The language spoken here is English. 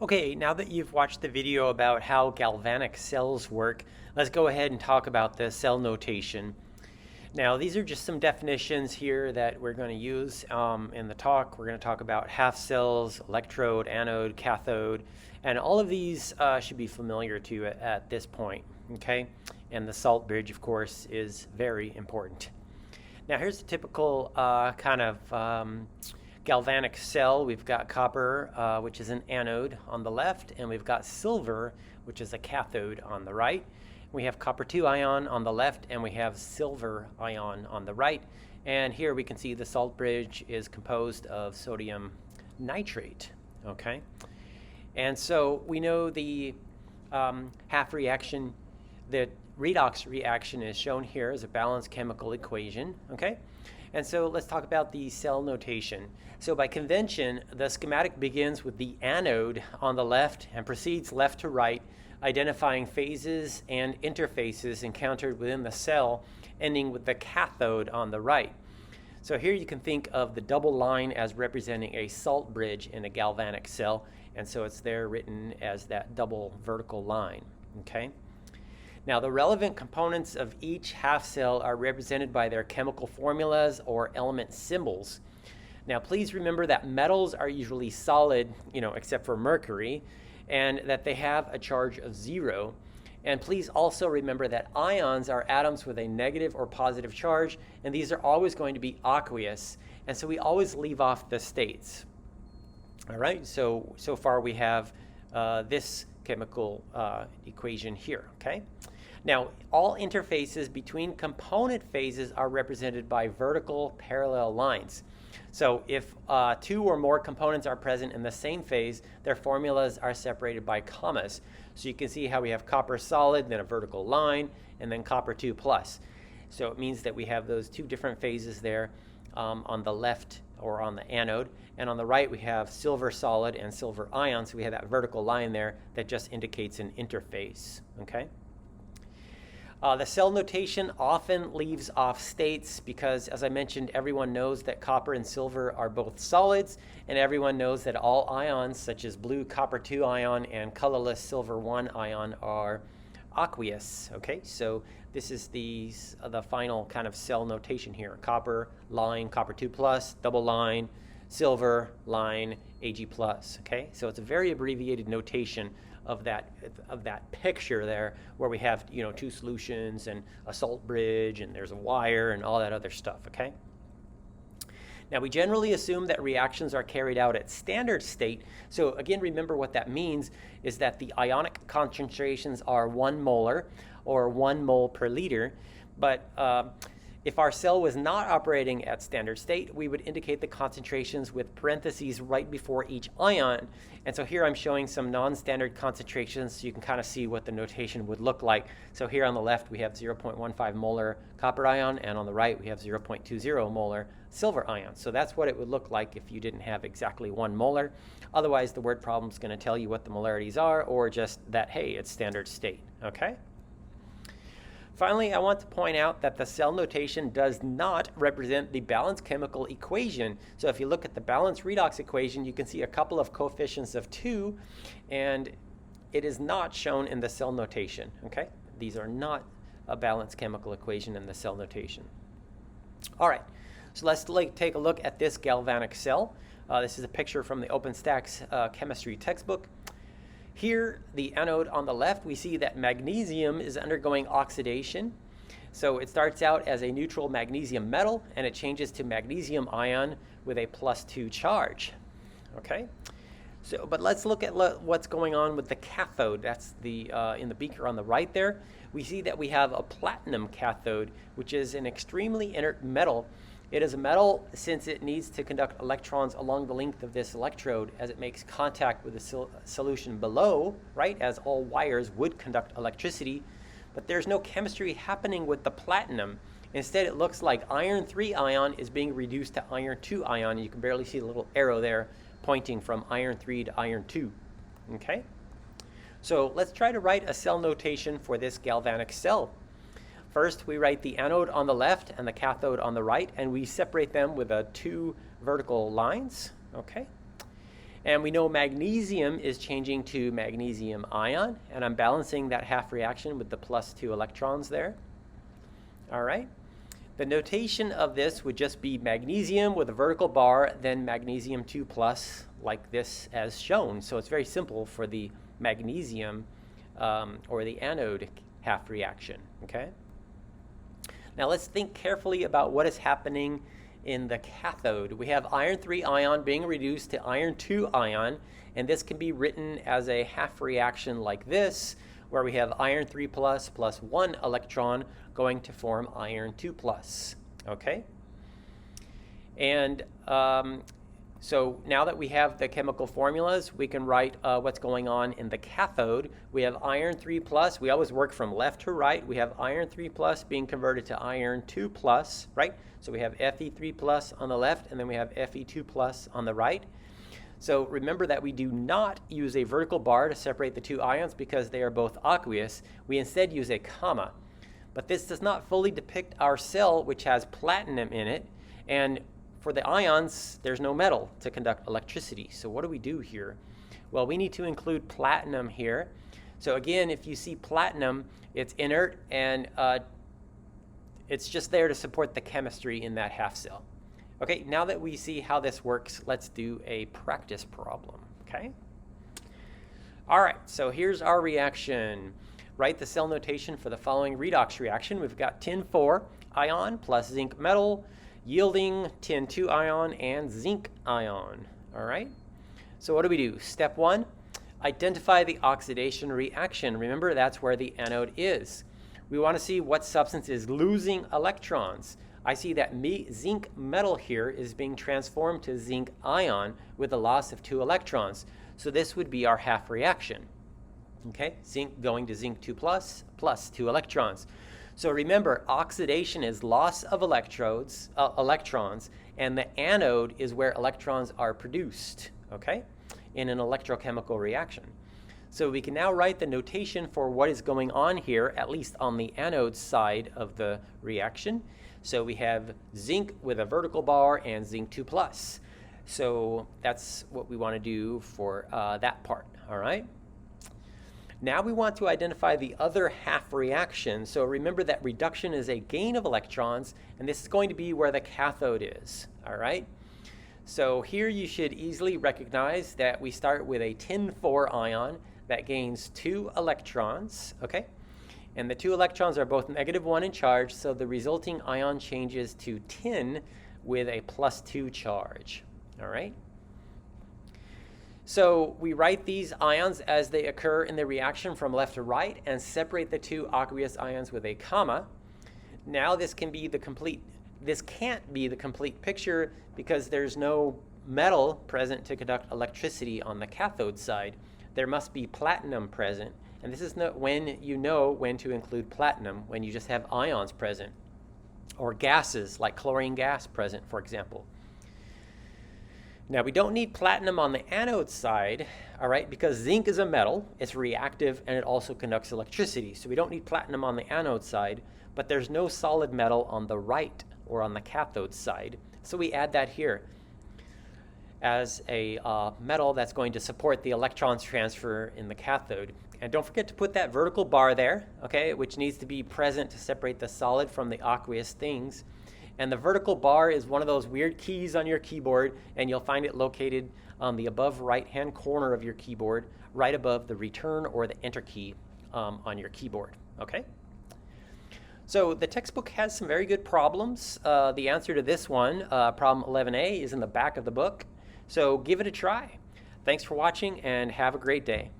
Okay, now that you've watched the video about how galvanic cells work, let's go ahead and talk about the cell notation. Now, these are just some definitions here that we're going to use in the talk. We're going to talk about half cells, electrode, anode, cathode, and all of these should be familiar to you at this point, okay? And the salt bridge, of course, is very important. Now, here's a typical galvanic cell. We've got copper, which is an anode on the left, and we've got silver, which is a cathode on the right. We have copper 2 ion on the left, and we have silver ion on the right. And here we can see the salt bridge is composed of sodium nitrate, okay? And so we know the half reaction, the redox reaction is shown here as a balanced chemical equation, okay? And so let's talk about the cell notation. So by convention, the schematic begins with the anode on the left and proceeds left to right, identifying phases and interfaces encountered within the cell, ending with the cathode on the right. So here you can think of the double line as representing a salt bridge in a galvanic cell, and so it's there written as that double vertical line, okay? Now, the relevant components of each half cell are represented by their chemical formulas or element symbols. Now, please remember that metals are usually solid, except for mercury, and that they have a charge of 0. And please also remember that ions are atoms with a negative or positive charge, and these are always going to be aqueous, and so we always leave off the states. All right, so far we have this chemical equation here, okay? Now, all interfaces between component phases are represented by vertical parallel lines. So if 2 or more components are present in the same phase, their formulas are separated by commas. So you can see how we have copper solid, then a vertical line, and then copper 2 plus. So it means that we have those 2 different phases there on the left or on the anode. And on the right, we have silver solid and silver ion. So we have that vertical line there that just indicates an interface, okay? The cell notation often leaves off states because, as I mentioned, everyone knows that copper and silver are both solids, and everyone knows that all ions, such as blue copper 2 ion and colorless silver 1 ion, are aqueous. Okay, so this is the final kind of cell notation here. Copper line, copper 2 plus, double line, silver line, Ag plus. Okay, so it's a very abbreviated notation of that picture there, where we have 2 solutions and a salt bridge, and there's a wire and all that other stuff. Okay. Now, we generally assume that reactions are carried out at standard state. So again, remember what that means is that the ionic concentrations are 1 molar or 1 mole per liter. But if our cell was not operating at standard state, we would indicate the concentrations with parentheses right before each ion. And so here I'm showing some non-standard concentrations so you can kind of see what the notation would look like. So here on the left we have 0.15 molar copper ion, and on the right we have 0.20 molar silver ion. So that's what it would look like if you didn't have exactly 1 molar. Otherwise, the word problem is going to tell you what the molarities are, or just that, hey, it's standard state, okay? Finally, I want to point out that the cell notation does not represent the balanced chemical equation. So if you look at the balanced redox equation, you can see a couple of coefficients of 2, and it is not shown in the cell notation, okay? These are not a balanced chemical equation in the cell notation. All right, so let's take a look at this galvanic cell. This is a picture from the OpenStax chemistry textbook. Here, the anode on the left, we see that magnesium is undergoing oxidation. So it starts out as a neutral magnesium metal, and it changes to magnesium ion with a +2 charge. Okay? So, but let's look at what's going on with the cathode. That's the in the beaker on the right there. We see that we have a platinum cathode, which is an extremely inert metal. It is a metal since it needs to conduct electrons along the length of this electrode as it makes contact with the solution below, right, as all wires would conduct electricity. But there's no chemistry happening with the platinum. Instead, it looks like iron 3 ion is being reduced to iron 2 ion. You can barely see the little arrow there pointing from iron 3 to iron 2. Okay? So let's try to write a cell notation for this galvanic cell. First, we write the anode on the left and the cathode on the right, and we separate them with 2 vertical lines, okay? And we know magnesium is changing to magnesium ion, and I'm balancing that half reaction with the +2 electrons there. All right. The notation of this would just be magnesium with a vertical bar, then magnesium 2+, like this as shown. So it's very simple for the magnesium or the anode half reaction, okay? Now let's think carefully about what is happening in the cathode. We have iron 3 ion being reduced to iron 2 ion, and this can be written as a half reaction like this, where we have iron 3+ plus 1 electron going to form iron 2+, okay? And so now that we have the chemical formulas, we can write what's going on in the cathode. We have iron 3+. We always work from left to right. We have iron 3+ being converted to iron 2+, right? So we have Fe3+ on the left, and then we have Fe2+ on the right. So remember that we do not use a vertical bar to separate the two ions because they are both aqueous. We instead use a comma. But this does not fully depict our cell, which has platinum in it. And for the ions, there's no metal to conduct electricity. So what do we do here? Well, we need to include platinum here. So again, if you see platinum, it's inert, and it's just there to support the chemistry in that half cell. Okay, now that we see how this works, let's do a practice problem, okay? All right, so here's our reaction. Write the cell notation for the following redox reaction. We've got tin 4 ion plus zinc metal, yielding tin 2 ion and zinc ion, all right? So what do we do? Step 1, identify the oxidation reaction. Remember, that's where the anode is. We want to see what substance is losing electrons. I see that zinc metal here is being transformed to zinc ion with a loss of 2 electrons. So this would be our half reaction. Okay, zinc going to zinc 2+ plus 2 electrons. So remember, oxidation is loss of electrons, and the anode is where electrons are produced, okay, in an electrochemical reaction. So we can now write the notation for what is going on here, at least on the anode side of the reaction. So we have zinc with a vertical bar and zinc 2+. So that's what we want to do for that part, all right? Now we want to identify the other half reaction. So remember that reduction is a gain of electrons, and this is going to be where the cathode is, all right? So here you should easily recognize that we start with a tin 4 ion that gains 2 electrons, okay? And the 2 electrons are both -1 in charge, so the resulting ion changes to tin with a +2 charge, all right? So we write these ions as they occur in the reaction from left to right and separate the 2 aqueous ions with a comma. Now this can't be the complete picture because there's no metal present to conduct electricity on the cathode side. There must be platinum present. And this is not when you know when to include platinum, when you just have ions present, or gases like chlorine gas present, for example. Now, we don't need platinum on the anode side, all right, because zinc is a metal, it's reactive, and it also conducts electricity. So we don't need platinum on the anode side, but there's no solid metal on the right or on the cathode side. So we add that here as a metal that's going to support the electrons transfer in the cathode. And don't forget to put that vertical bar there, okay, which needs to be present to separate the solid from the aqueous things. And the vertical bar is one of those weird keys on your keyboard, and you'll find it located on the above right-hand corner of your keyboard, right above the return or the enter key on your keyboard, okay? So the textbook has some very good problems. The answer to this one, problem 11A, is in the back of the book. So give it a try. Thanks for watching, and have a great day.